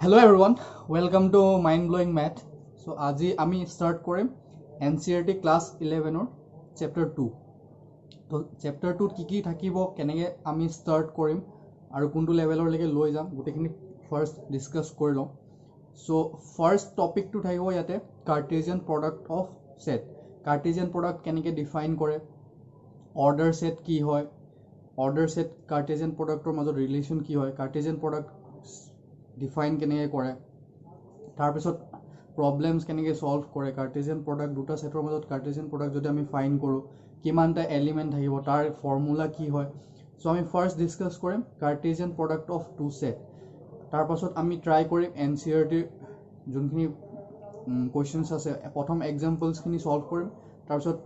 Hello everyone, welcome to Mind Blowing Math. So আজি আমি start কৰিম NCERT class 11 or chapter 2. তো chapter 2 কি থাকিব কেনেকৈ আমি start কৰিম আৰু কোনটো লেভেললৈকে লৈ যাম গোটেইখিনি first discuss কৰি লওঁ. So first topic to থাকিব ইয়াতে Cartesian product of set. Cartesian product কেনেকৈ define কৰে, order set কি হয়, order set Cartesian productৰ মাজত relation কি হয়, Cartesian product ডিফাইন কেনেকৈ কৰে, তাৰপিছত প্ৰব্লেমছ কেনেকৈ সলভ কৰে, কাৰ্টেছিয়ান প্ৰডাক্ট দুটা সেটৰ মাজত কাৰ্টেছিয়ান প্ৰডাক্ট যদি আমি ফাইন কৰোঁ কিমানটা এলিমেণ্ট থাকিব, তাৰ ফৰ্মুলা কি হয়. চ' আমি ফাৰ্ষ্ট ডিছকাছ কৰিম Cartesian product of two set. তাৰপাছত আমি ট্ৰাই কৰিম NCERTৰ যোনখিনি কুৱেশ্যনছ আছে প্ৰথম এক্সাম্পলছখিনি সলভ কৰিম. তাৰপিছত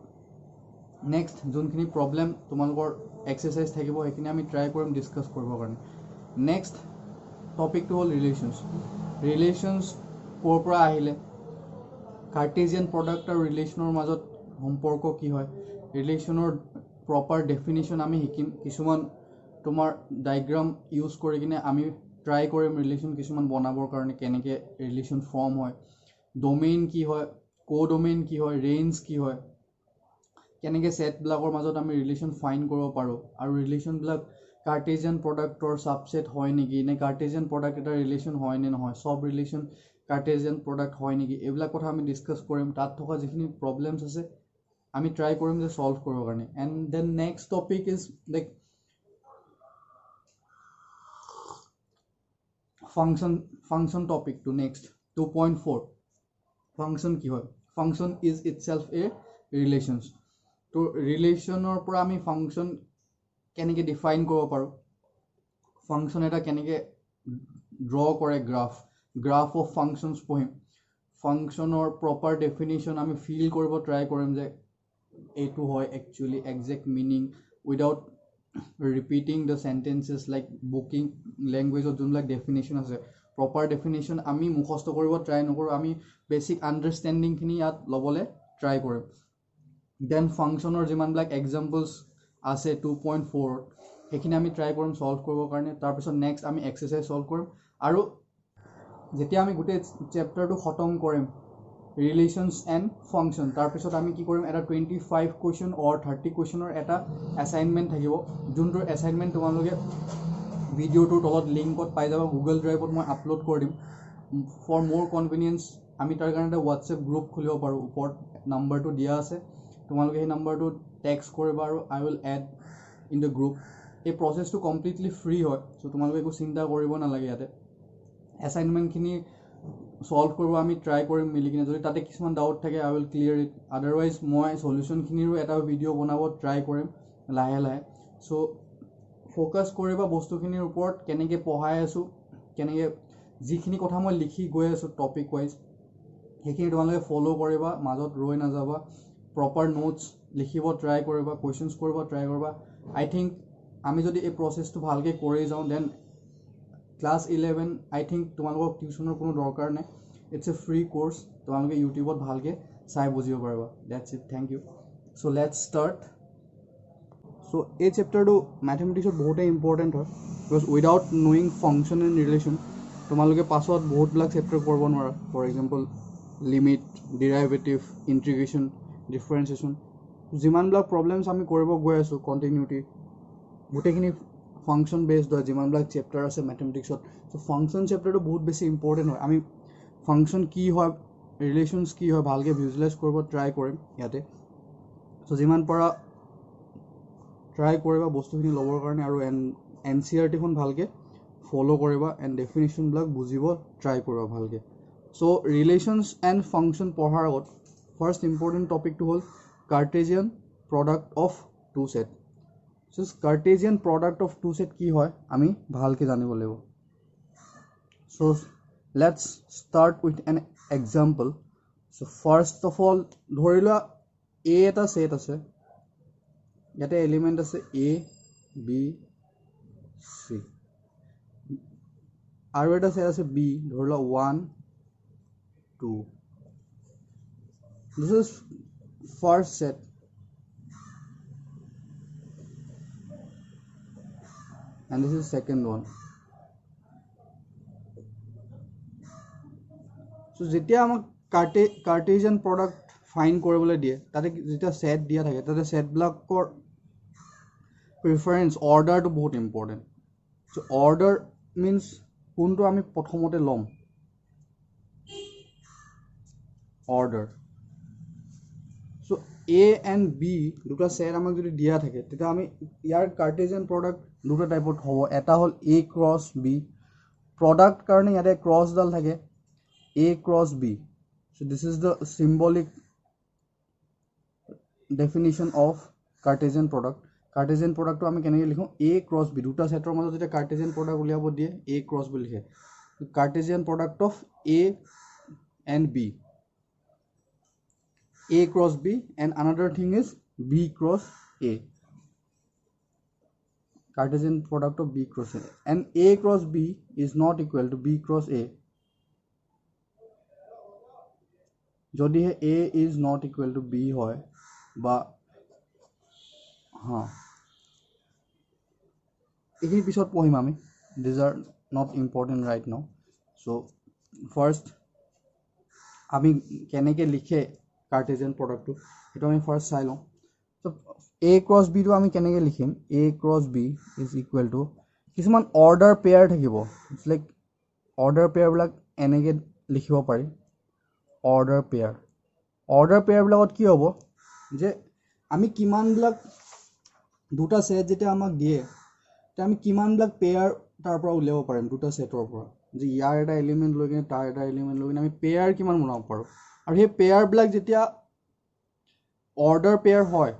নেক্সট যোনখিনি প্ৰব্লেম তোমালোকৰ এক্সাৰচাইজ থাকিব সেইখিনি আমি ট্ৰাই কৰিম ডিছকাছ কৰিবৰ কাৰণে. নেক্সট টপিকটো হ'ল ৰিলেশ্যনছ ক'ৰ পৰা আহিলে, কাৰ্টেছিয়ান প্ৰডাক্ট আৰু ৰিলেশ্যনৰ মাজত সম্পৰ্ক কি হয়, ৰিলেশ্যনৰ প্ৰপাৰ ডেফিনেশ্যন আমি শিকিম. কিছুমান তোমাৰ ডায়েগ্ৰাম ইউজ কৰি কিনে আমি ট্ৰাই কৰিম ৰিলেশ্যন কিছুমান বনাবৰ কাৰণে কেনেকৈ ৰিলেশ্যন ফৰ্ম হয়, ডমেইন কি হয়, ডমেইন কি হয়, ৰেঞ্জ কি হয়, কেনেকৈ ছেটবিলাকৰ মাজত আমি ৰিলেশ্যন ফাইন কৰিব পাৰোঁ, আৰু ৰিলেশ্যনবিলাক কাৰ্টেছিয়ান প্ৰডাক্টৰ ছাবছেট হয় নেকি, নে কাৰ্টেছিয়ান প্ৰডাক্ট এটা ৰিলেশ্যন হয় নে নহয়, চব ৰিলেশ্যন কাৰ্টেছিয়ান প্ৰডাক্ট হয় নেকি, এইবিলাক কথা আমি ডিছকাছ কৰিম. তাত থকা যিখিনি প্ৰব্লেমছ আছে আমি ট্ৰাই কৰিম যে সলভ কৰিবৰ কাৰণে. And then next topic is like function টপিকটো নেক্সট 2.4. ফাংচন কি হয়, function is itself a relations. তো ৰিলেশ্যনৰ পৰা আমি ফাংচন কেনেকৈ ডিফাইন কৰিব পাৰোঁ, ফাংচন এটা কেনেকৈ ড্ৰ কৰে, গ্ৰাফ অফ ফাংচনছ পঢ়িম. ফাংচনৰ প্ৰপাৰ ডেফিনেশ্যন আমি ফিল কৰিব ট্ৰাই কৰিম যে এইটো হয় actually exact meaning without repeating the sentences like booking লেংগুৱেজত যোনবিলাক ডেফিনেশ্যন আছে প্ৰপাৰ ডেফিনেশ্যন আমি মুখস্থ কৰিব ট্ৰাই নকৰোঁ, আমি বেছিক আণ্ডাৰষ্টেণ্ডিংখিনি ইয়াত ল'বলৈ ট্ৰাই কৰিম. দেন ফাংচনৰ যিমানবিলাক এক্সাম্পলছ আছে 2.4 সেইখিনি আমি ট্ৰাই কৰিম সলভ কৰিবৰ কাৰণে. তাৰপিছত নেক্সট আমি এক্সাৰচাইজ সলভ কৰিম, আৰু যেতিয়া আমি গোটেই চেপ্টাৰটো খতম কৰিম ৰিলেশ্যনছ এণ্ড ফাংচন, তাৰপিছত আমি কি কৰিম এটা 25 কুৱেশ্যন অৰ 30 কুৱেশ্যনৰ এটা এছাইনমেণ্ট থাকিব, যোনটোৰ এছাইনমেণ্ট তোমালোকে ভিডিঅ'টোৰ তলত লিংকত পাই যাবা, গুগল ড্ৰাইভত মই আপলোড কৰি দিম. ফৰ মোৰ কনভিনিয়েঞ্চ আমি তাৰ কাৰণে এটা হোৱাটছএপ গ্ৰুপ খুলিব পাৰোঁ, ওপৰত নাম্বাৰটো দিয়া আছে, তোমালোকে সেই নাম্বাৰটো টেক্সট কৰিবা আৰু I will add in the group. এই প্ৰচেছটো কমপ্লিটলি ফ্ৰী হয়, চ' তোমালোকে একো চিন্তা কৰিব নালাগে. ইয়াতে এছাইনমেণ্টখিনি সলভ কৰিব আমি ট্ৰাই কৰিম মিলি কিনে, যদি তাতে কিছুমান ডাউট থাকে আই উইল ক্লিয়াৰ ইট, আদাৰৱাইজ মই চলিউশ্যনখিনিৰো এটা ভিডিঅ' বনাব ট্ৰাই কৰিম লাহে লাহে. চ' ফ'কাছ কৰিবা বস্তুখিনিৰ ওপৰত, কেনেকৈ পঢ়াই আছোঁ, কেনেকৈ যিখিনি কথা মই লিখি গৈ আছোঁ টপিক ৱাইজ সেইখিনি তোমালোকে ফ'ল' কৰিবা, মাজত ৰৈ নাযাবা, প্ৰপাৰ নোটছ লিখিব ট্ৰাই কৰিবা, কুৱেশ্যনছ কৰিব ট্ৰাই কৰিবা. আই থিংক আমি যদি এই প্ৰচেছটো ভালকৈ কৰি যাওঁ দেন ক্লাছ 11 আই থিংক তোমালোকক টিউশ্যনৰ কোনো দৰকাৰ নাই, ইটছ এ ফ্ৰী কোৰ্চ, তোমালোকে ইউটিউবত ভালকৈ চাই বুজিব পাৰিবা. That's it, thank you. So' let's start. So' এই চেপ্টাৰটো মেথমেটিক্সত বহুতেই ইম্পৰ্টেণ্ট হয়, because without knowing function and relation তোমালোকে পাছত বহুতবিলাক চেপ্টাৰ কৰিব নোৱাৰা. For example limit, derivative, integration, differentiation, যিমানবিলাক প্ৰব্লেমছ আমি কৰিব গৈ আছোঁ কণ্টিনিউটি গোটেইখিনি ফাংচন বেছড হয় যিমানবিলাক চেপ্টাৰ আছে মেথমেটিক্সত. চ' ফাংচন চেপ্টাৰটো বহুত বেছি ইম্পৰ্টেণ্ট হয়. আমি ফাংচন কি হয়, ৰিলেশ্যনছ কি হয় ভালকৈ ভিজুৱেলাইজ কৰিব ট্ৰাই কৰিম ইয়াতে. চ' যিমান পৰা ট্ৰাই কৰিবা বস্তুখিনি ল'বৰ কাৰণে, আৰু NCERTখন ভালকৈ ফ'ল' কৰিবা এণ্ড ডেফিনেশ্যনবিলাক বুজিব ট্ৰাই কৰিবা ভালকৈ. চ' ৰিলেশ্যনছ এণ্ড ফাংচন পঢ়াৰ আগত ফাৰ্ষ্ট ইম্পৰ্টেণ্ট টপিকটো হ'ল Cartesian product of two set. So' Cartesian product of two set কি হয় আমি ভালকৈ জানিব লাগিব. So' let's start with an example. So' first of all ধৰি লোৱা এ এটা ছেট আছে, ইয়াতে এলিমেণ্ট আছে এ বি চি, আৰু এটা ছেট আছে বি, ধৰি লোৱা 1 2. This is first set and this is second one. So যেতিয়া আমাক কাৰ্টেজিয়ান প্ৰডাক্ট ফাইন কৰিবলৈ দিয়ে তাতে যেতিয়া সেট দিয়া থাকে তাতে সেটবিলাকৰ প্ৰিফাৰেন্স অৰ্ডাৰটো বহুত ইম্পৰ্টেণ্ট so অৰ্ডাৰ মিন্স কোনটো আমি প্ৰথমতে ল'ম order so A and B দুটা সেট আমাক যদি দিয়া থাকে তেতিয়া আমি ইয়াৰ কাৰ্টেজিয়ান প্ৰডাক্ট দুটা টাইপত হ'ব এটা হ'ল A cross B প্ৰডাক্ট কাৰণে ইয়াতে ক্ৰছডাল থাকে A cross B so this is the symbolic definition of Cartesian product Cartesian product to আমি কেনেকৈ লিখো A cross B দুটা সেটৰ মাজত যেতিয়া Cartesian product উলিয়াব দিয়ে A cross বুলি লিখে Cartesian product of A and B A cross B and another thing is B cross A Cartesian product of B cross A and A cross B is not equal to B cross A যদি A is not equal to B হয় বা এইখিনি পিছত পঢ়িম আমি these are not important right now so first আমি কেনেকৈ লিখে কাৰ্টেজিয়ান প্ৰডাক্টটো সেইটো আমি ফাৰ্ষ্ট চাই লওঁ so A cross B টো আমি কেনেকৈ লিখিম A cross B is equal to কিছুমান অৰ্ডাৰ পেয়াৰ থাকিব it's like অৰ্ডাৰ পেয়াৰবিলাক এনেকৈ লিখিব পাৰি অৰ্ডাৰ পেয়াৰবিলাকত কি হ'ব যে আমি কিমানবিলাক দুটা সেট যেতিয়া আমাক দিয়ে তেতিয়া আমি কিমানবিলাক পেয়াৰ তাৰ পৰা উলিয়াব পাৰিম দুটা সেটৰ পৰা যে ইয়াৰ এটা এলিমেণ্ট লৈ কিনে তাৰ এটা এলিমেণ্ট লৈ কিনে আমি পেয়াৰ কিমান বনাব পাৰোঁ আৰু সেই পেয়াৰবিলাক যেতিয়া অৰ্ডাৰ পেয়াৰ হয়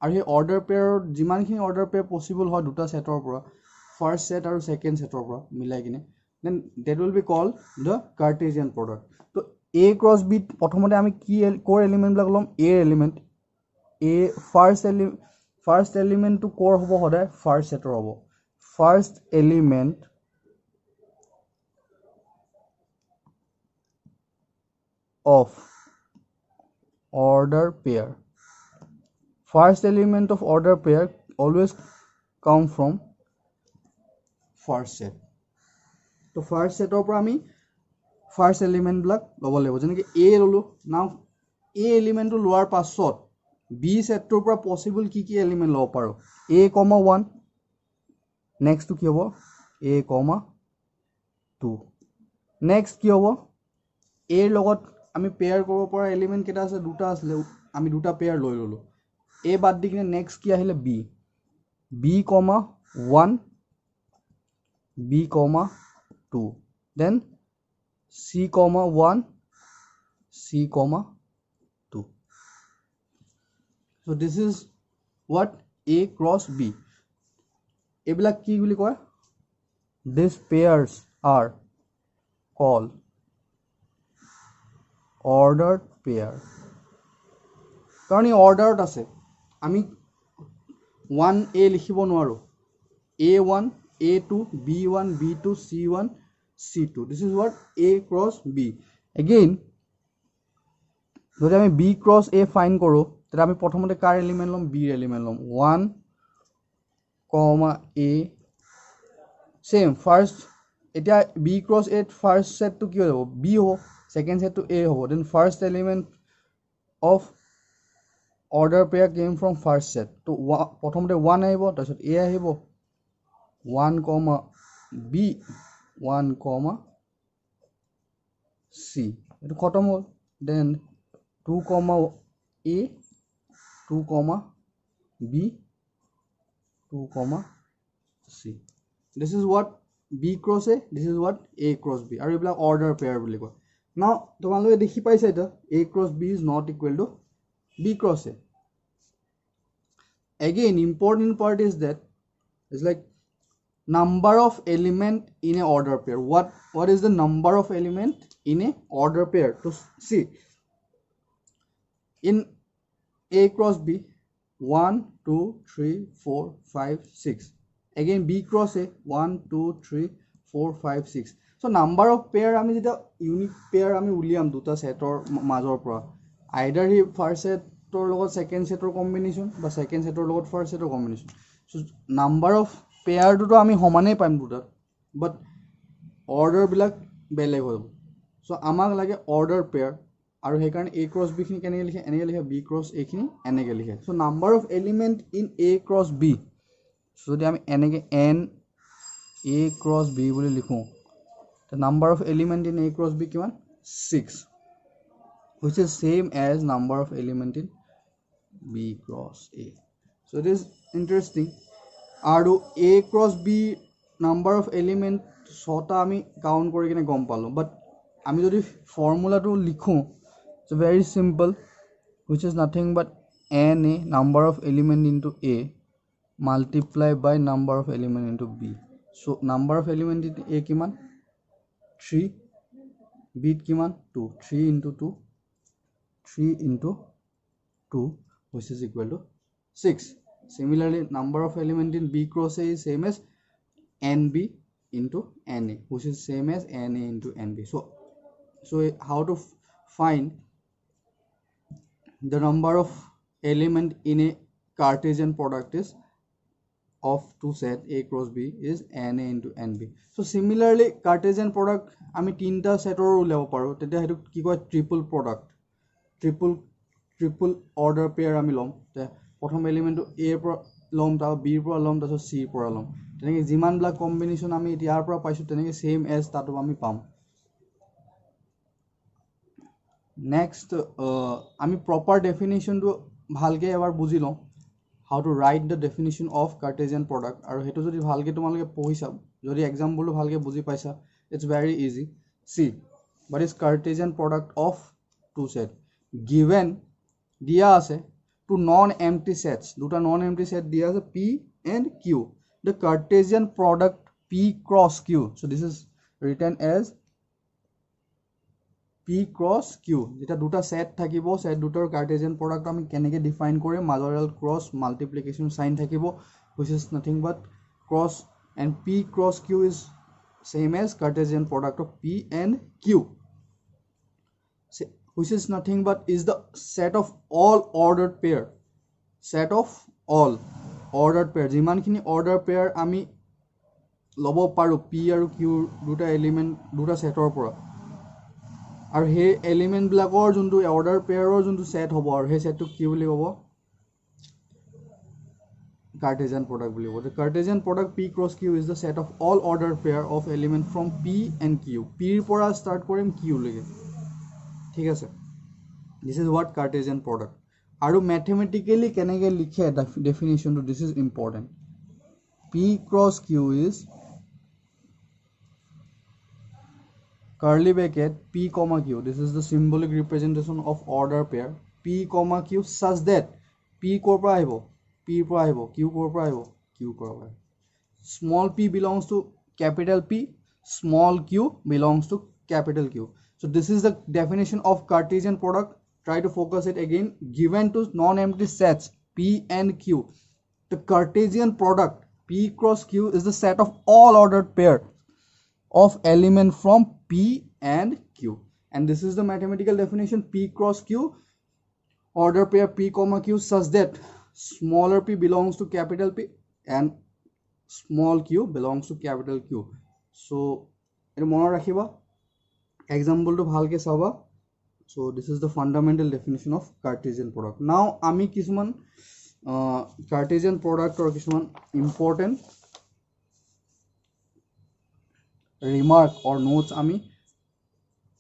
আৰু সেই অৰ্ডাৰ পেয়াৰৰ যিমানখিনি অৰ্ডাৰ পেয়াৰ পচিবল হয় দুটা সেটৰ পৰা ফাৰ্ষ্ট সেট আৰু ছেকেণ্ড সেটৰ পৰা মিলাই কিনে then that will be called the Cartesian product তো A cross B প্ৰথমতে আমি কি কোৰ এলিমেণ্টবিলাক ল'ম A এলিমেণ্ট A ফাৰ্ষ্ট এলিমেণ্টটো কোৰ হ'ব সদায় ফাৰ্ষ্ট সেটৰ হ'ব first element of order pair first element of order pair always come from first set তো ফাৰ্ষ্ট সেটৰ পৰা আমি ফাৰ্ষ্ট এলিমেণ্টবিলাক ল'ব লাগিব যেনেকৈ A ল'লোঁ নাও A এলিমেণ্টটো লোৱাৰ পাছত B সেটটোৰ পৰা পচিবল কি কি এলিমেণ্ট ল'ব পাৰোঁ A, 1 নেক্সটটো কি হ'ব A, 2 নেক্সট কি হ'ব A ৰ লগত আমি পেয়াৰ কৰিব পৰা এলিমেণ্ট কেইটা আছে দুটা আছিলে আমি দুটা পেয়াৰ লৈ ল'লোঁ A বাদ দি কিনে নেক্সট কি আহিলে B, 1 B, 2 then C, 1 C, 2 so this is what A cross B এইবিলাক কি বুলি কয় these pairs are called ordered pair কাৰণ এই অৰ্ডাৰত আছে আমি 1A লিখিব নোৱাৰোঁ A1 A2 B1 B2 C1 C2 this is what A cross B again যদি আমি B cross A ফাইন কৰোঁ তেতিয়া আমি প্ৰথমতে কাৰ এলিমেণ্ট ল'ম B এলিমেণ্ট ল'ম 1 A same first এতিয়া B cross A ফাৰ্ষ্ট সেটটো কি হ'ব B হ'ব second set to A হ'ব then first element of order pair came from first set to প্ৰথমতে 1 আহিব তাৰপিছত A আহিব 1 B 1 C এটো খতম হ'ল then 2 A 2 B 2 C this is what B cross A this is what A cross B আৰু এইবিলাক order pair বুলি কয় now তোমালোকে দেখি পাইছা এটা A cross B is not equal to B cross A again important part is that it's like number of element in a order pair what is the number of element in a order pair to see in A cross B 1 2 3 4 5 6 again B cross A 1 2 3 4 5 6 so number of pair আমি যেটা unique pair আমি উলিয়াম দুটা সেটৰ মাজৰ পৰা either he first সেটৰ লগত second সেটৰ কম্বিনেশন বা second সেটৰ লগত first সেটৰ combination so number of pair দুটো আমি সমানেই পাম দুটা but order বিলাক বেলেগ হ'ব So আমাক লাগে order pair আৰু সেইকাৰণে a cross b খিনি কেনেকৈ লিখে এনেকৈ লিখে b cross a খিনি এনেকৈ লিখে so number of element in a cross b so যদি আমি এনেকৈ n a cross b বুলি লিখো the number of element in a cross b কিমান 6 which is same as number of element in b cross a so it is interesting আৰু a cross b number of element ছটা আমি count কৰি কিনে গম পালো but আমি যদি ফৰ্মুলাটো লিখো so very simple which is nothing but na number of element into a multiply by number of element into b so number of element into a kiman 3 b kiman 2 3 into 2 3 into 2 which is equal to 6 similarly number of element in b cross a is same as nb into na which is same as na into nb so how to find the number of element in a Cartesian product is of two set a cross b is na into nb so similarly Cartesian product আমি তিনটা সেটৰ উলিয়াব পাৰো তেতিয়া হেতু কি কয় triple product triple order pair আমি লম প্ৰথম এলিমেন্টটো a ৰ পৰা লম তা b ৰ পৰা লম তাৰছত c ৰ পৰা লম তেনেকৈ যিমান ব্লা কম্বিনেশন আমি ইয়াৰ পৰা পাইছো তেনেকৈ সেম এজ তাতো আমি পাম next আমি proper definition to ভালকে এবাৰ বুজি লম how to write the definition of Cartesian product আৰু হেতু যদি ভালকে তোমালকে পঢ়িছা যদি এক্সাম্পলটো ভালকে বুজি পাইছা it's very easy see what is Cartesian product of two set given দিয়া আছে two non empty sets দুটা non empty set দিয়া আছে p and q the Cartesian product p cross q so this is written as p cross q যেটা দুটা set থাকিব set দুটাৰ Cartesian product আমি কেনেকৈ ডিফাইন কৰিম মাজৰেল ক্ৰস মাল্টিপ্লিকেশন সাইন থাকিব which is nothing but cross and p cross q is same as Cartesian product of p and q which is nothing but is the set of all ordered pair set of all ordered pair যিমানখিনি ordered pair আমি লব পাৰো p আৰু q দুটা element দুটা সেটৰ পৰা আৰু হে এলিমেন্ট ব্লকৰ যোনটো অৰ্ডাৰ পেয়াৰৰ যোনটো সেট হ'ব আৰু হে সেটটো কি বুলি ক'ব Cartesian product বুলি ক'ব the Cartesian product p cross q is the set of all ordered pair of element from p and q p ৰ পৰা start কৰিম q লৈকে ঠিক আছে this is what Cartesian product আৰু mathematically কেনেকৈ লিখে definition to this is important p cross q is curly bracket p comma q this is the symbolic representation of order pair p comma q such that p কৰ পৰা আহিব p পৰা আহিব q কৰ পৰা আহিব q পৰা আহিব small p belongs to capital p small q belongs to capital q so this is the definition of Cartesian product try to focus it again given to non empty sets p and q the Cartesian product p cross q is the set of all ordered pair of element from p and q and this is the mathematical definition p cross q order pair p comma q such that smaller p belongs to capital P and small q belongs to capital Q so এর মনে রাখিবা example to ভালকে চাবা so this is the fundamental definition of Cartesian product now আমি কিছুমান Cartesian product or কিছুমান important remark or notes আমি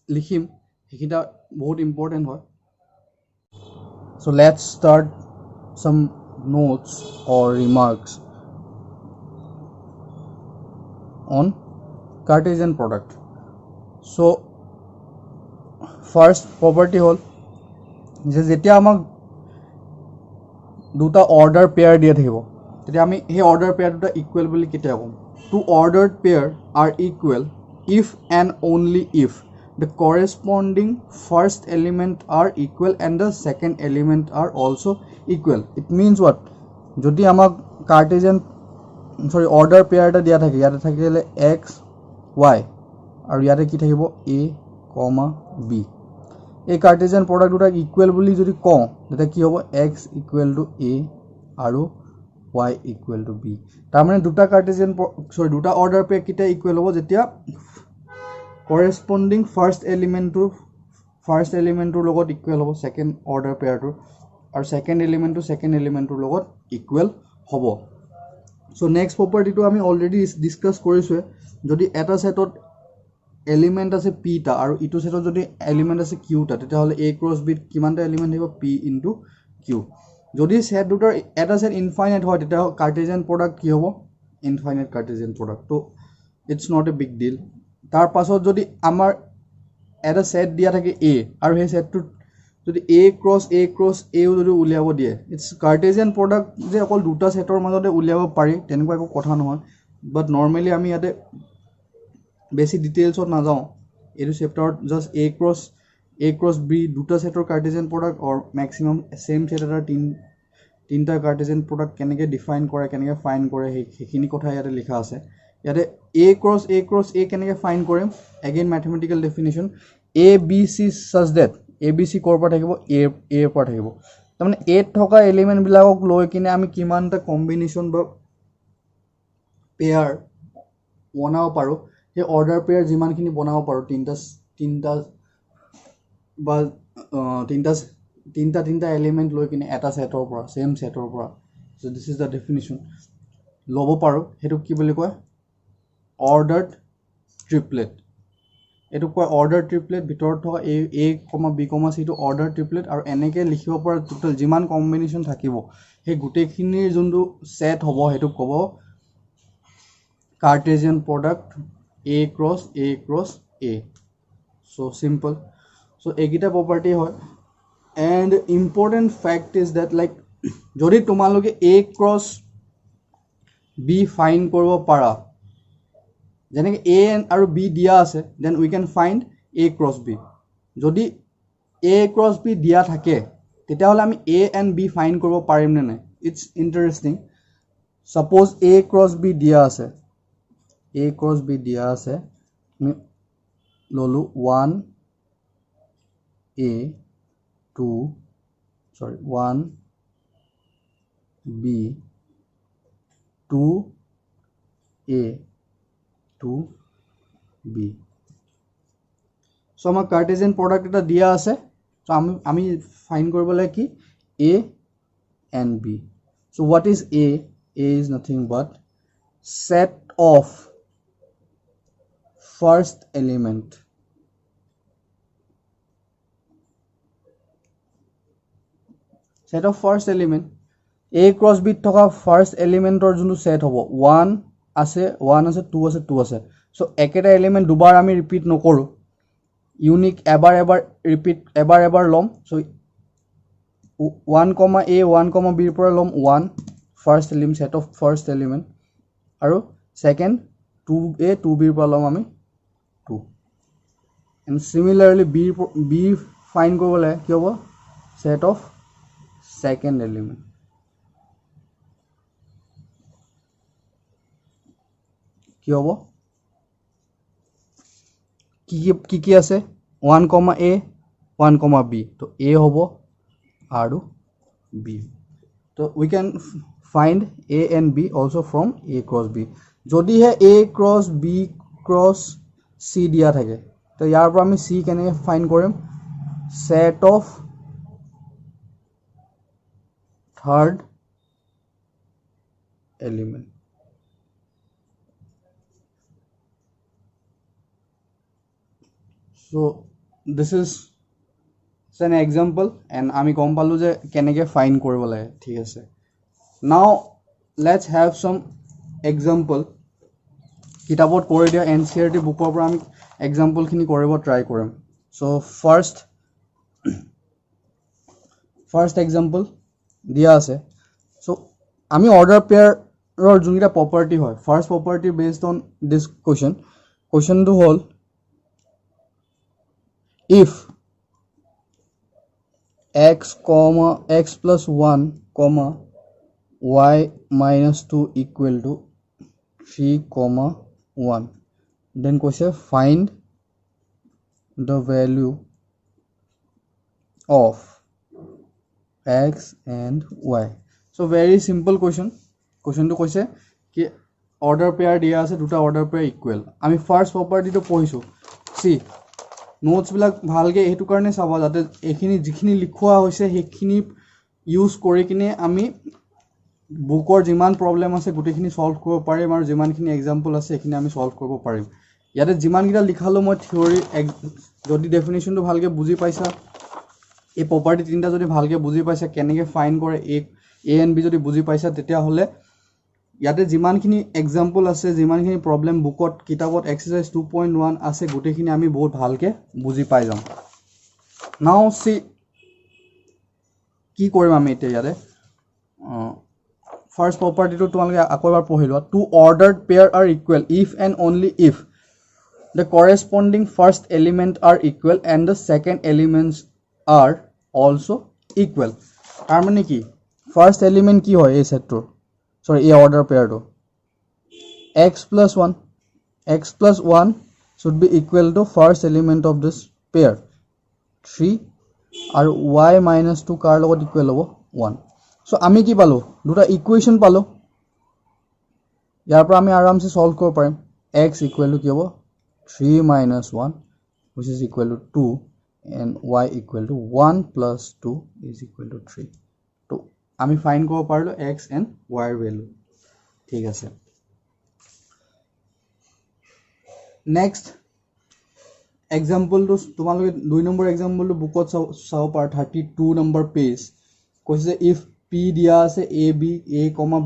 লিখিম হেকিটা বহুত important হয় so let's start some notes or remarks on Cartesian product so first property hol je jetia amak দুটা order pair দিয়া থাকিব তেতিয়া আমি হে order pair দুটা equal বুলি কেতিয়া কম two ordered pair are equal if and only if the corresponding first element are equal and the second element are also equal it means what jodi amak Cartesian order pair ta dia thake yate thakile x y aru yate ki thakibo a comma b এই Cartesian product দুটা equal বুলি যদি কও এটা কি হ'ব x equal to a আৰু y equal to b তাৰ মানে দুটা Cartesian দুটা order pair কিটা equal হ'ব যেতিয়া corresponding first element to logot equal hobo second order pair to or second element to logot equal hobo. So next property to ami already discuss korisu jodi eta set ot element ase p ta aru itu set ot jodi element ase q ta tete hole a cross b kiman ta element hobo p into q. Jodi set dutor eta set infinite hoy tete Cartesian product ki hobo infinite Cartesian product. So it's not a big deal. Tar pasot jodi amar eta set dia thake a aru he set to jodi a cross a jodi uliabo die it's Cartesian product je okol duta setor majode uliabo pari tenko eko kotha nohoy but normally ami ate basic details ot na jao edu chapter just a cross b duta setor Cartesian product or maximum same set eta tinta Cartesian product keneke define kore keneke find kore hekhini kotha yate likha ase yate a cross a keneke find kore again mathematical definition a b c such that a b c kor par thakibo a par thakibo tamane a thoka element bilakok loi kine ami kiman ta combination ba pair bonao paro he order pair jiman khini bonao paro tinta ba tinta element loi kine eta set or pora same set or pora. So this is the definition lobo paro hetu ki boli koy ordered triplet etu koy order triplet bitor thoka a b c to order triplet aru eneke likhibo par total jiman combination thakibo he gute khinir jundu set hobo hetu kobo Cartesian product a cross a. So simple. So egita property hoy and important fact is that like jodi tomaloke a cross b find koribo para jeneke a aru b dia ase then we can find a cross b jodi a cross b dia thake teta hole ami a and b find koribo parim ne nai. It's interesting. Suppose a cross b dia ase mi lolu 1 a 1 b 2 a 2 b. So amar Cartesian product eta dia ase so ami find koribole ki a and b. So what is a is nothing but set of first element a cross b thoka first element or jundu set hobo 1 ase 2 ase so eketa element dubar ami repeat nokoru unique ebar repeat lom so 1 a 1 b pora lom 1 first element set of first element aru second 2a 2b pora lom ami 2 and similarly b find korole ki hobo set of second element ki hobo ki ase 1 a 1 b to a hobo aru b so we can find a and b also from a cross b jodi he a cross b cross c dia thake to yar par ami c kene find korim set of third element. So this is an example and ami kom palu je keneke find koribo lage thik ase. Now let's have some example kitabot kori dia NCERT book or ami example khini koribo try korim. So first example dia ase so ami order pair or jungita property hoy first property based on this question to hol if x plus 1 y minus 2 equal to 3 1 then question find the value of x and y. So very simple question to koise ki order pair dia ase duta order pair equal ami first property to pohisu সি নোটছবিলাক ভালকৈ এইটো কাৰণে চাবা যাতে এইখিনি যিখিনি লিখোৱা হৈছে সেইখিনি use কৰি কিনে আমি বুকৰ যিমান প্ৰব্লেম আছে গোটেইখিনি সলভ কৰিব পাৰিম আৰু যিমানখিনি এক্সাম্পল আছে সেইখিনি আমি সলভ কৰিব পাৰিম ইয়াতে যিমানকেইটা লিখালোঁ মই থিয়ৰী যদি ডেফিনেশ্যনটো ভালকৈ বুজি পাইছা এই প্ৰপাৰ্টি তিনিটা যদি ভালকৈ বুজি পাইছা কেনেকৈ ফাইন কৰে এ এণ্ড বি যদি বুজি পাইছা তেতিয়াহ'লে ইয়াতে যিমানখিনি এক্সাম্পল আছে যিমানখিনি প্ৰব্লেম বুকত কিতাপত এক্সাৰচাইজ 2.1 আছে গোটেইখিনি আমি বহুত ভালকৈ বুজি পাই যাম নাও সি কি কৰিম আমি এতিয়া ইয়াতে ফাৰ্ষ্ট প্ৰপাৰ্টিটো তোমালোকে আকৌ এবাৰ পঢ়ি লোৱা two ordered pair are equal if and only if the corresponding first element are equal and the second elements are also' equal তাৰমানে কি ফাৰ্ষ্ট এলিমেণ্ট কি হয় এই ছেটটোৰ sorry a order pair to x plus 1 should be equal to first element of this pair 3 and y minus 2 car logot equal hobo 1 so ami ki palo duta equation palo yar par ami aram se solve kor parim x equal to ki hobo 3 minus 1 which is equal to 2 and y equal to 1 plus 2 is equal to 3 to আমি fine কৰিব পাৰিলো x and y ৰ value ঠিক আছে next এক্সাম্পলটো তোমালোকে 2 number এক্সাম্পলটো বুকত চাও পাৰ 32 number page কৈছে যে ইফ p দিয়া আছে a b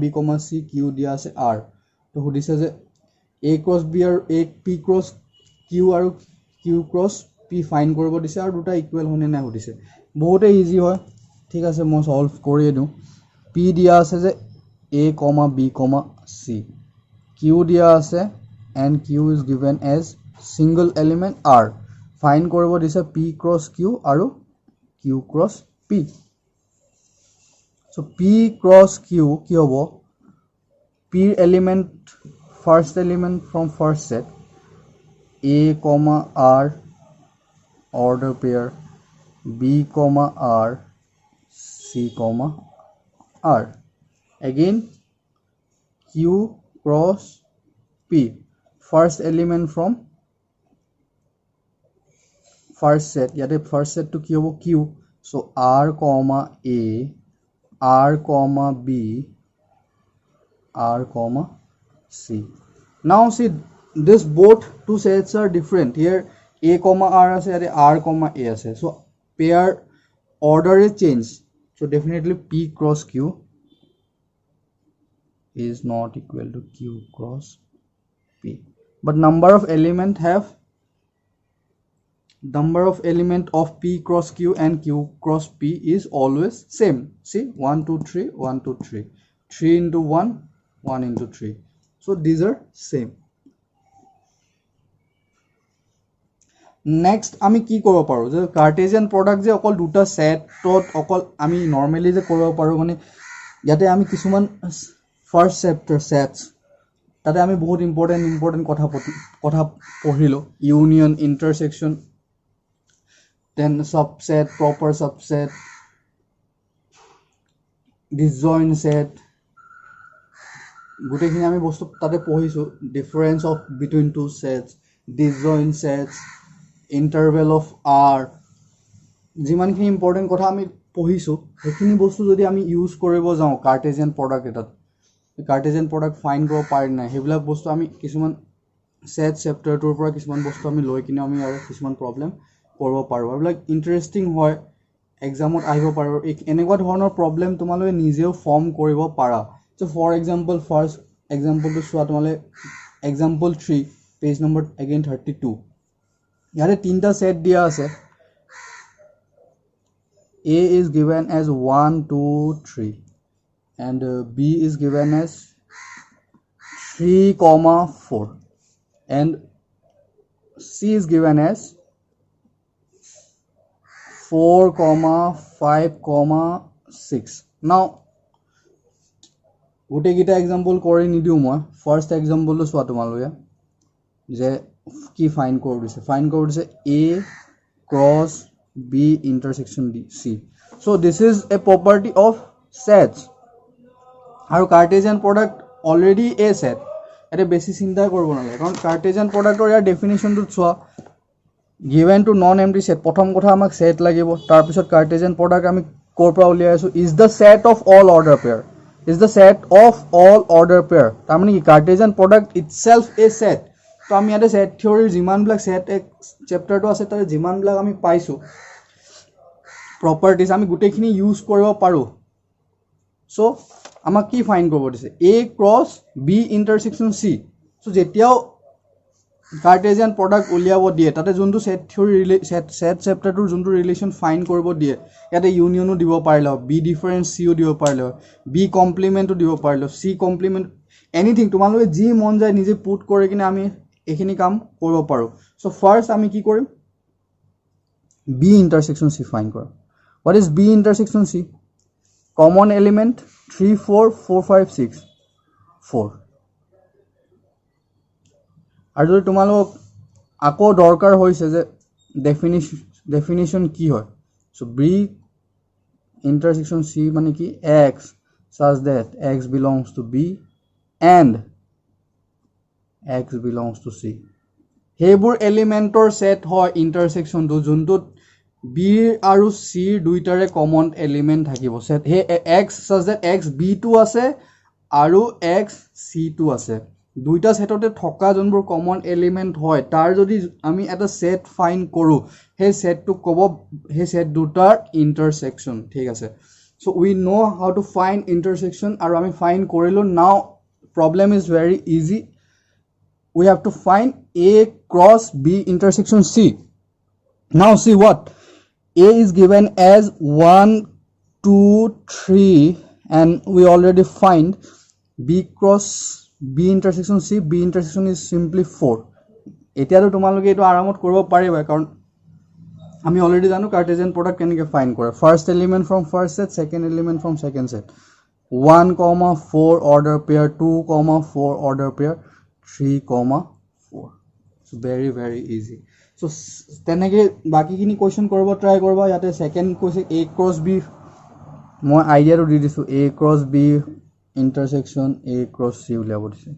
b c q দিয়া আছে r তো সুধিছে যে a cross b আৰু a p cross q আৰু q cross p ফাইন কৰিব দিছে আৰু দুটা ইকুৱেল হনে না সুধিছে বহুতে ইজি হয় ঠিক আছে মই সলভ কৰি দিওঁ p দিয়া আছে যে a b c q দিয়া আছে and q is given as single element r fine কৰিব দিছে p cross q আৰু q cross p so p cross q কি হ'ব p element first element from first set a r order pair b r c r again q cross p first element from first set yate first set to ki hobo q so r a r b r c now see this both two sets are different here a r ase yate r a ase so pair order is changed so definitely p cross q is not equal to q cross p but number of element of p cross q and q cross p is always same see 1 2 3 1 2 3 3 into 1 1 into 3 so these are same next আমি কি কৰিব পাৰো যে Cartesian product যে অকল দুটা সেটত অকল আমি নৰমালি যে কৰিব পাৰো মানে ইয়াতে আমি কিছুমান ফার্স্ট চ্যাপ্টার সেটস তাতে আমি বহুত ইম্পর্টেন্ট কথা পঢ়িলো union intersection then subset proper subset disjoint set গোটেইখিনি আমি বস্তু তাতে পঢ়িছো difference of between two sets disjoint sets interval of r যিমানখিনি ইম্পর্টেন্ট কথা আমি পঢ়িছো সেইখিনি বস্তু যদি আমি ইউজ কৰিব যাও কাৰ্টেজিয়ান প্ৰডাক্ট এটাত কাৰ্টেজিয়ান প্ৰডাক্ট ফাইন কৰিব পাৰি না হেবিলাক বস্তু আমি কিছুমান সেট চ্যাপ্টাৰটোৰ পৰা কিছুমান বস্তু আমি লৈ কিনে আমি আৰু কিছুমান প্ৰবলেম কৰিব পাৰো এইবিলাক ইন্টাৰেষ্টিং হয় এক্সামত আহিব পাৰো এনেকুৱা ধৰণৰ প্ৰবলেম তোমালোকে নিজেও ফৰ্ম কৰিব পাৰা সো ফৰ এক্সাম্পল ফাৰ্স্ট এক্সাম্পলটো চোৱা তোমালে এক্সাম্পল 3 পেজ নম্বৰ अगेन 32 ইয়াতে তিনটা সেট দিয়া আছে a is given as 1 2 3 and b is given as 3 4 and c is given as 4 5 6 now গোটে গিটা এক্সাম্পল কৰি নিদিও মই ফাৰ্স্ট এক্সাম্পলটো চোৱা তোমালোকে যে কি ফাইন কৰি দিছে a cross b intersection c so this is a property of sets আৰু Cartesian product already a set এটা বেছি চিন্তা কৰিব নালাগে কাৰণ কাৰ্টেজিয়ান প্ৰডাক্টৰ ইয়াৰ ডেফিনিশনটো চোৱা given to non empty set প্ৰথম কথা আমাক set লাগিব তাৰ পিছত কাৰ্টেজিয়ান প্ৰডাক্ট আমি কৰ পৰা উলিয়াই আছো is the set of all order pair is the set of all order pair তাৰ মানে কি Cartesian product itself a set তো আমি ইয়াতে set theory যিমানবিলাক set এক চেপ্টাৰটো আছে তাৰ যিমানবিলাক আমি পাইছো properties আমি গুটেখিনি ইউজ কৰিব পাৰো সো আমাক কি ফাইন্ড কৰিব দিছে a cross b intersection c so যেতিয়াও কাৰ্টেজিয়ান প্ৰডাক্ট উলিয়াব দিয়ে তাতে যোনটো সেট থিওৰি সেট চেপ্টাৰটোৰ যোনটো ৰিলেচন ফাইন্ড কৰিব দিয়ে ইয়াতে ইউনিয়নো দিব পাৰিলে বি ডিফাৰেন্স সিও দিব পাৰিলে বি কমপ্লিমেন্টও দিব পাৰিলে সি কমপ্লিমেন্ট এনিথিং তোমালোকে যি মন যায় নিজে পুট কৰি কিনে আমি এখিনি কাম কৰিব পাৰো সো ফাৰ্স্ট আমি কি কৰিম বি ইন্টাৰসেকশন সি ফাইন্ড কৰিম what is b intersection c common element 3 4 4 5 6 4 আৰু যদি তোমালোক আকৌ দৰকাৰ হৈছে যে ডেফিনিশন কি হয় সো b intersection c মানে কি x such that x belongs to b and x belongs to c হেবোৰ এলিমেন্টৰ সেট হয় ইন্টাৰসেকশন টো যোনটো b আৰু c দুইটাৰে কমন এলিমেন্ট থাকিব সেট হে x such that x b2 আছে আৰু x c2 আছে দুইটা সেটতে থকা যোনবোৰ কমন এলিমেন্ট হয় তাৰ যদি আমি এটা সেট ফাইন্ড কৰো হে সেটটো কব হে সেট দুটাৰ ইন্টাৰসেকশন ঠিক আছে so we know how to find intersection আৰু আমি ফাইন্ড কৰিলো now problem is very easy we have to find a cross b intersection c now see what a is given as 1 2 3 and we already find b cross b intersection c b intersection is simply 4 এতিয়াতো তোমালোকে এটো আৰামত কৰিব পাৰিবা কাৰণ আমি already জানো Cartesian product কেনেকৈ ফাইন্ড কৰে first element from first set second element from second set 1, 4 order pair 2, 4 order pair 3, 4 so very easy so তেনেকৈ বাকিখিনি কোৱেশ্চন কৰিব ট্ৰাই কৰবা ইয়াতে second question a cross b মই আইডিয়াটো দি দিছো a cross b intersection a cross c উলিয়াব দিছে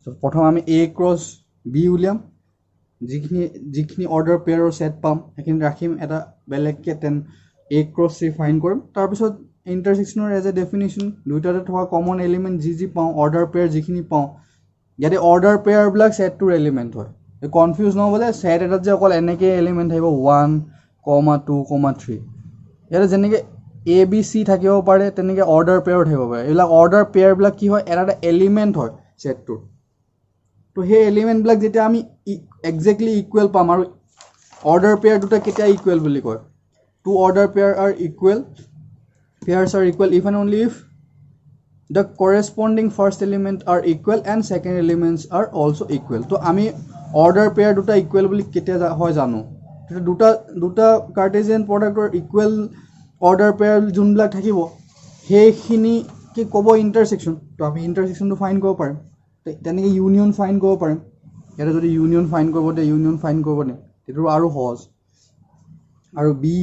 সো প্ৰথম আমি a cross b উলিয়াম যিখিনি অৰ্ডাৰ পেয়াৰৰ সেট পাম এখিনি ৰাখিম এটা বেলেগকে তেন a cross c ফাইন্ড কৰিম তাৰ পিছত ইন্টাৰসেকশনৰ এজ এ ডেফিনিশন দুইটাতে থকা কমন এলিমেন্ট যি পাওঁ অৰ্ডাৰ পেয়াৰ যিখিনি পাওঁ ইয়াতে অৰ্ডাৰ পেয়াৰ বিলাক সেটটোৰ এলিমেন্ট হয় কনফিউজ নহবলে সেট এটাত যে অকল এনেকে এলিমেন্ট থাকিব 1, 2, 3 ইয়াতে যেনেকে a b c থাকিব পাৰে তেনেকে অৰ্ডাৰ পেয়াৰ থাকিব পাৰে এলা অৰ্ডাৰ পেয়াৰ বিলাক কি হয় এটা এলিমেন্ট হয় সেটটোৰ তো হে এলিমেন্ট বিলাক যেতিয়া আমি এক্স্যাক্টলি ইকুৱেল পাম আৰু অৰ্ডাৰ পেয়াৰ দুটা কেতিয়া ইকুৱেল বুলি কয় two order pair are equal pairs are equal if and only if the corresponding first element are equal and second elements are also equal to ami order pair duta equal boli ketia hoy jano duta cartesian product or equal order pair junbla thakibo he khini ki kobo intersection to ami intersection to find kobo parim tenike union find kobo parim eta jodi union find kobo te union find kobo ne etu aru hos aru b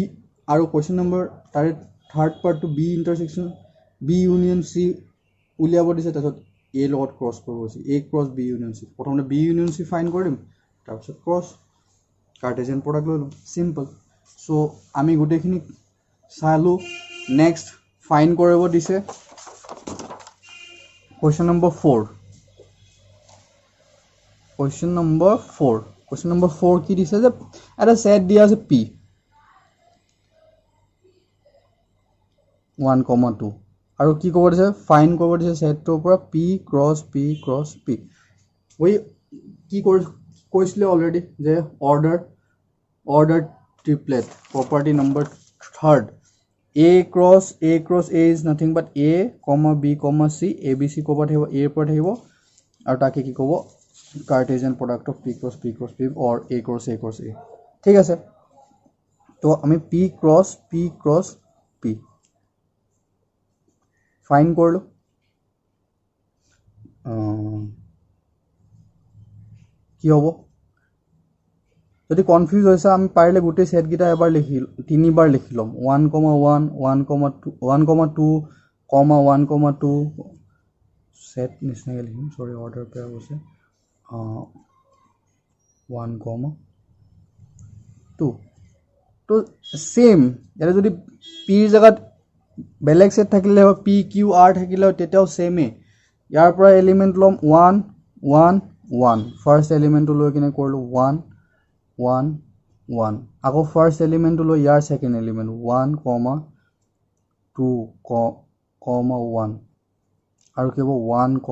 aru question number tare third part to b intersection b union c উলিয়াব দিছে তাৰছত a লগত cross কৰিব আছে a cross b union c প্ৰথমতে b union c find কৰিম তাৰপিছত cross Cartesian product ললো সিম্পল সো আমি গুটেখিনি চালো নেক্সট ফাইন্ড কৰিব দিছে কোৱেশ্চন নম্বৰ 4 কোৱেশ্চন নম্বৰ 4 কি দিছে যে এটা সেট দিয়া আছে p 1, 2 আৰু কি কৰিব দিছে ফাইন্ড কৰিব দিছে সেটটোৰ পৰা p cross p ওই কি কৈছিলে অলৰেডি যে order triplet property number 3rd a cross a is nothing but a b c a b c ক'ব থাকিব a পৰা থাকিব আৰু তাকে কি ক'ব Cartesian product of p cross p or a cross a ঠিক আছে তো আমি p cross p ফাইন করলো কি হবো যদি কনফিউজ হইছে আমি পারলে গুটে সেট গিটা এবার তিনিবার লিখিলম 1, 1, 1, 2, 1, 2 সেট নিশ্চয় লিখিম সরি অর্ডার পেয়ার আছে 1, 2 তো সেম ইয়াতে যদি পিৰ জায়গাত বেলেগ সেট থাকিলে হয় পি কিউ আৰ থাকিলে তেতিয়াও সেমে ইয়াৰ পৰা এলিমেন্ট লম 1 1 1 ফাৰ্স্ট এলিমেন্টটো লৈ কিনে কৰিলো 1 1 1 আকৌ ফাৰ্স্ট এলিমেন্টটো লৈ ইয়াৰ সেকেন্ড এলিমেন্ট 1 2 1 আৰু কি হ'ব 1 2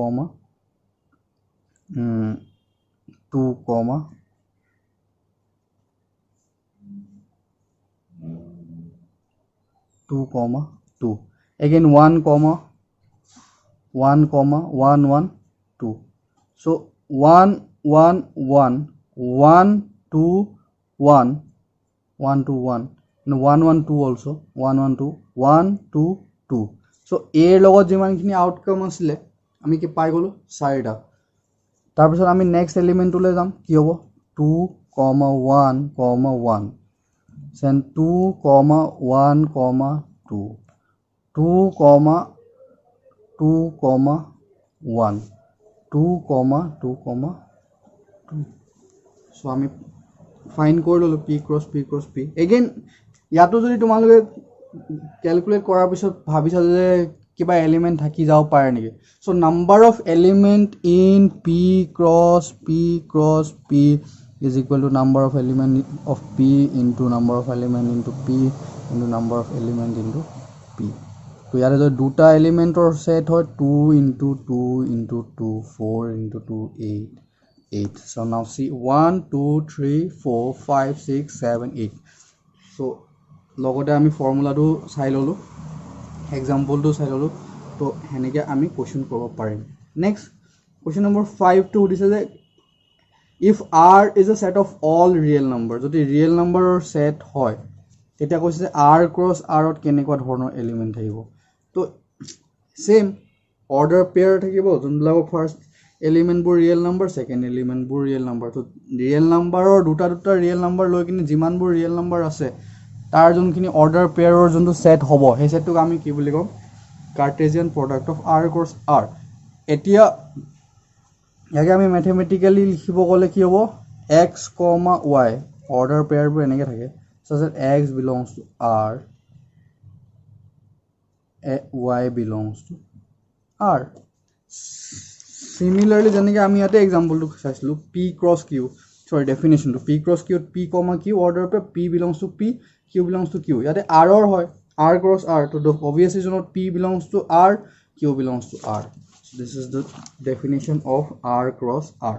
2 again 1 1 1 2 so 1 1 1 1 2 1 1 2 1 and 1 1 2 also 1 1 2 1 2 2 so a লগত যিমানখিনি আউটকাম আছিলে আমি কি পাই গলো 4টা তাৰ পিছত আমি নেক্সট এলিমেন্টলৈ যাম কি হ'ব 2 1 1 then 2 1 2 2 2 1 2 2 2 so আমি ফাইন কৰি ললো p cross p again ইয়াতো যদি তোমালোকে ক্যালকুলেট কৰাৰ পিছত ভাবিছা যে কিবা এলিমেন্ট থাকি যাও পাৰে নেকি so number of element in p cross p is equal to number of element of p into number of element into p into number of element into p তো ইয়াৰে যদি দুটা এলিমেন্টৰ সেট হয় 2 into 2 into 2 4 into 2 8 so now see 1 2 3 4 5 6 7 8 so লগতে আমি ফৰ্মুলাটো চাই ললো এক্সাম্পলটো চাই ললো তো হেনেকে আমি কোৱেশ্চন কৰিব পাৰিম নেক্সট কোৱেশ্চন নম্বৰ 5 টো দিছে যে if r is a set of all real number যদি real numberৰ set হয় তেতিয়া কৈছে যে r cross r ত কেনেকুৱা ধৰণৰ এলিমেন্ট থাকিব তো সেম অৰ্ডাৰ পেয়াৰ থাকিব যোনবিলাক ফাৰ্স্ট এলিমেন্ট বোৰ ৰিয়েল নাম্বাৰ সেকেন্ড এলিমেন্ট বোৰ ৰিয়েল নাম্বাৰ তো ৰিয়েল নাম্বাৰৰ দুটা ৰিয়েল নাম্বাৰ লৈ কিনে যিমানবোৰ ৰিয়েল নাম্বাৰ আছে তাৰ যোনখিনি অৰ্ডাৰ পেয়াৰৰ যোনটো সেট হ'ব সেই সেটটোক আমি কি বুলি কম Cartesian product of r cross r এতিয়া ইয়াকে আমি ম্যাথমেটিক্যালি লিখিব গলে কি হ'ব x, y অৰ্ডাৰ পেয়াৰবোৰ এনেকৈ থাকে such that x belongs to r y belongs to r similarly যেনেকৈ আমি ইয়াতে এক্সাম্পলটো চাইছিলো p cross q sorry definition to p cross q p, q order pe p belongs to p q belongs to q ইয়াতে r or হয় r cross r to the obvious is not p belongs to r q belongs to r so this is the definition of r cross r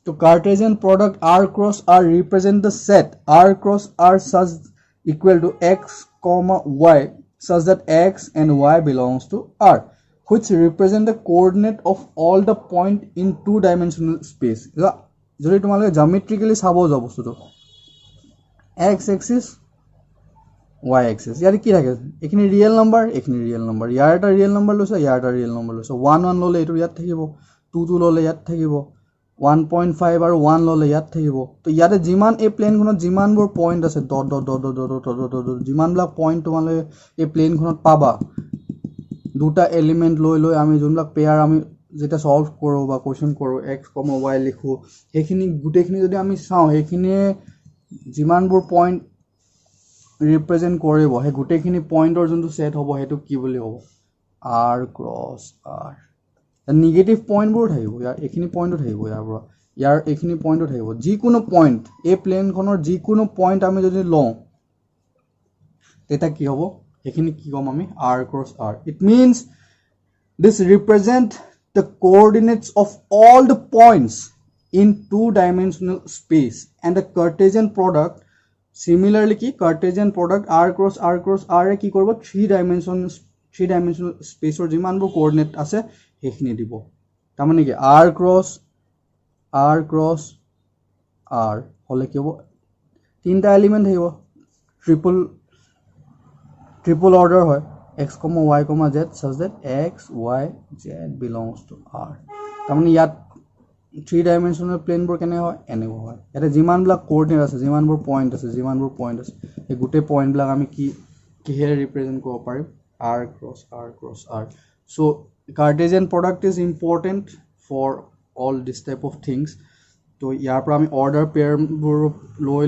to Cartesian product r cross r represent the set r cross r such equal to x, y such that x and y belongs to r which represent the coordinate of all the point in two-dimensional space যদি তোমালোকে geometrically চাব যাও বস্তুটো x axis y axis ইয়াৰ কি থাকে এখিনি real number ইয়াৰ এটা real number লৈছে ইয়াৰ এটা ৰিয়েল নাম্বাৰ লৈছে 1 1 ললে এটো ইয়াত থাকিব 2 2 ললে ইয়াত থাকিব 1.5 আৰু 1 ললে ইয়াত থাকিব তো ইয়াতে যিমান এই প্লেনখনত যিমানবোৰ পইণ্ট আছে dot dot dot dot dot যিমানবিলাক পইণ্ট তোমালোকে এই প্লেনখনত পাবা দুটা এলিমেন্ট লৈ আমি যোনবিলাক পেয়াৰ আমি যেটা সলভ কৰো বা কোৱেশ্চন কৰো x, y লিখো হেখিনি গুটেখিনি যদি আমি চাও হেখিনিয়ে যিমানবোৰ পইণ্ট ৰিপ্ৰেজেন্ট কৰিব হে গুটেখিনি পইণ্টৰ যোনটো সেট হ'ব হেতু কি বুলি হ'ব r cross r নেগেটিভ পইণ্টবোৰ থাকিব ইয়াৰ এখিনি পইণ্টও থাকিব ইয়াৰ এখিনি পইণ্টও থাকিব যিকোনো পইণ্ট এই প্লেনখনৰ যিকোনো পইণ্ট আমি যদি লওঁ তেতা কি হ'ব এখিনি কি কম আমি r cross r it means this represent the coordinates of all the points in two-dimensional space and the Cartesian product similarly ki Cartesian product r cross r e ki korbo three dimensional space or jimanbur coordinate ase hekhini dibo tamane ki r cross r hole ki hobo tinta element hobo triple order hoy x, y, z such that x, y, z belongs to r tamane yat three dimensional plane bor kene hoy ene hoy eta jiman bla coordinate ase jiman bor point ase e gute point bla ami ki here represent koro parim r cross r so Cartesian product is important for all this type of things তো ইয়াৰ পৰা আমি order পেয়াৰবোৰ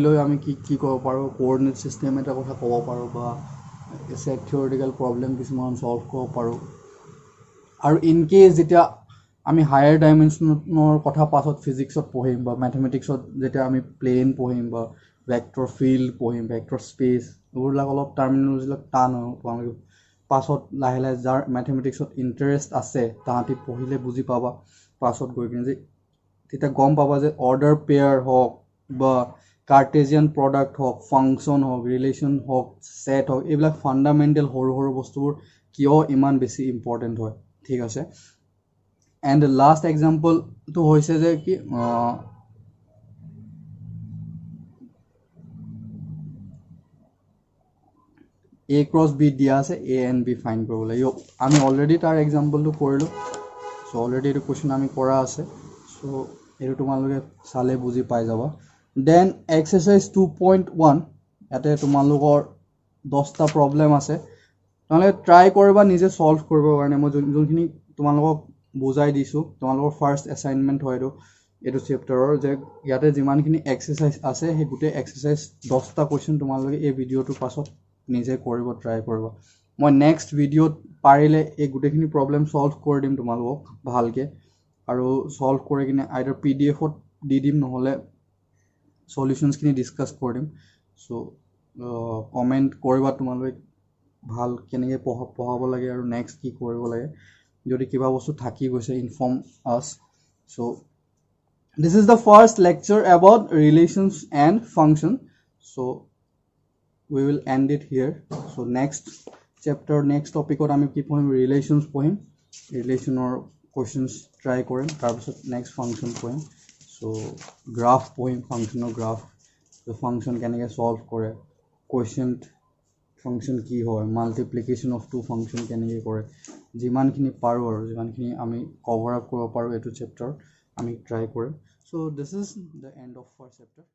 লৈ আমি কি ক'ব পাৰোঁ, coordinate system এটা কথা ক'ব পাৰোঁ বা ছেট থিয়ৰিটিকেল প্ৰব্লেম কিছুমান ছল্ভ কৰিব পাৰোঁ। আৰু ইন কেছ যেতিয়া আমি হায়াৰ ডাইমেনশ্যনৰ কথা পাছত ফিজিক্সত পঢ়িম বা মেথমেটিক্সত যেতিয়া আমি প্লেন পঢ়িম বা ভেক্টৰ ফিল্ড পঢ়িম, ভেক্টৰ স্পেচ, এইবিলাক অলপ টাৰ্মিনলজিবিলাক টান হয়। তোমালোকে পাছত লাহে লাহে যাৰ মেথমেটিক্সত ইণ্টাৰেষ্ট আছে তাহাঁতি পঢ়িলে বুজি পাবা পাছত গৈ কিনে, যে তেতিয়া গম পাবা যে অৰ্ডাৰ পেয়াৰ হওক বা কাৰ্টেজিয়ান প্ৰডাক্ট হওক, ফাংচন হওক, ৰিলেশ্যন হওক, ছেট হওক, এইবিলাক ফাণ্ডামেণ্টেল সৰু সৰু বস্তুবোৰ কিয় ইমান বেছি ইম্পৰ্টেণ্ট হয়। ঠিক আছে, এণ্ড লাষ্ট এক্সাম্পলটো হৈছে যে কি A cross B দিয়া আছে, A and B ফাইণ্ড কৰিব লাগে। আমি অলৰেডি তাৰ এক্সাম্পলটো কৰিলোঁ, চ' অলৰেডি এইটো কুৱেশ্যন আমি কৰা আছে, চ' এইটো তোমালোকে চালে বুজি পাই যাবা। দেন এক্সাৰচাইজ 2.1, ইয়াতে তোমালোকৰ 10টা প্ৰব্লেম আছে, তোমালোকে ট্ৰাই কৰিবা নিজে ছল্ভ কৰিবৰ কাৰণে। মই যোনখিনি তোমালোকক বুজাই দিছোঁ, তোমালোকৰ ফাৰ্ষ্ট এছাইনমেণ্ট হয় এইটো চেপ্টাৰৰ, যে ইয়াতে যিমানখিনি এক্সাৰচাইজ আছে সেই গোটেই এক্সাৰচাইজ 10টা কুৱেশ্যন তোমালোকে এই ভিডিঅ'টোৰ পাছত নিজে কৰিব ট্ৰাই কৰিব। মই নেক্সট ভিডিঅ'ত পাৰিলে এই গোটেইখিনি প্ৰব্লেম ছল্ভ কৰি দিম তোমালোকক ভালকৈ, আৰু ছল্ভ কৰি কিনে আইদাৰ PDF-ত দি দিম, নহ'লে চলিউশ্যনছখিনি ডিছকাছ কৰি দিম। চ' কমেণ্ট কৰিবা তোমালোকে ভাল কেনেকৈ পঢ়াব লাগে আৰু নেক্সট কি কৰিব লাগে। যদি কিবা বস্তু থাকি গৈছে, ইনফৰ্ম আছ। So' this is the first lecture about relations and function. So' we will end it here. So next chapter, next topic আমি কি পঢ়িম, ৰিলেশ্যনছ পঢ়িম, ৰিলেশ্যনৰ কুৱেশ্যনছ ট্ৰাই কৰিম, তাৰপিছত নেক্সট ফাংচন পঢ়িম। চ' গ্ৰাফ পঢ়িম, ফাংচনৰ গ্ৰাফ, ফাংচন কেনেকৈ ছল্ভ কৰে, কুৱেশ্যন্ট ফাংচন কি হয়, মাল্টিপ্লিকেশ্যন অফ টু ফাংচন কেনেকৈ কৰে, যিমানখিনি পাৰোঁ আৰু যিমানখিনি আমি কভাৰ আপ কৰিব পাৰোঁ এইটো চেপ্টাৰত আমি ট্ৰাই কৰিম। So' this is the end of first chapter.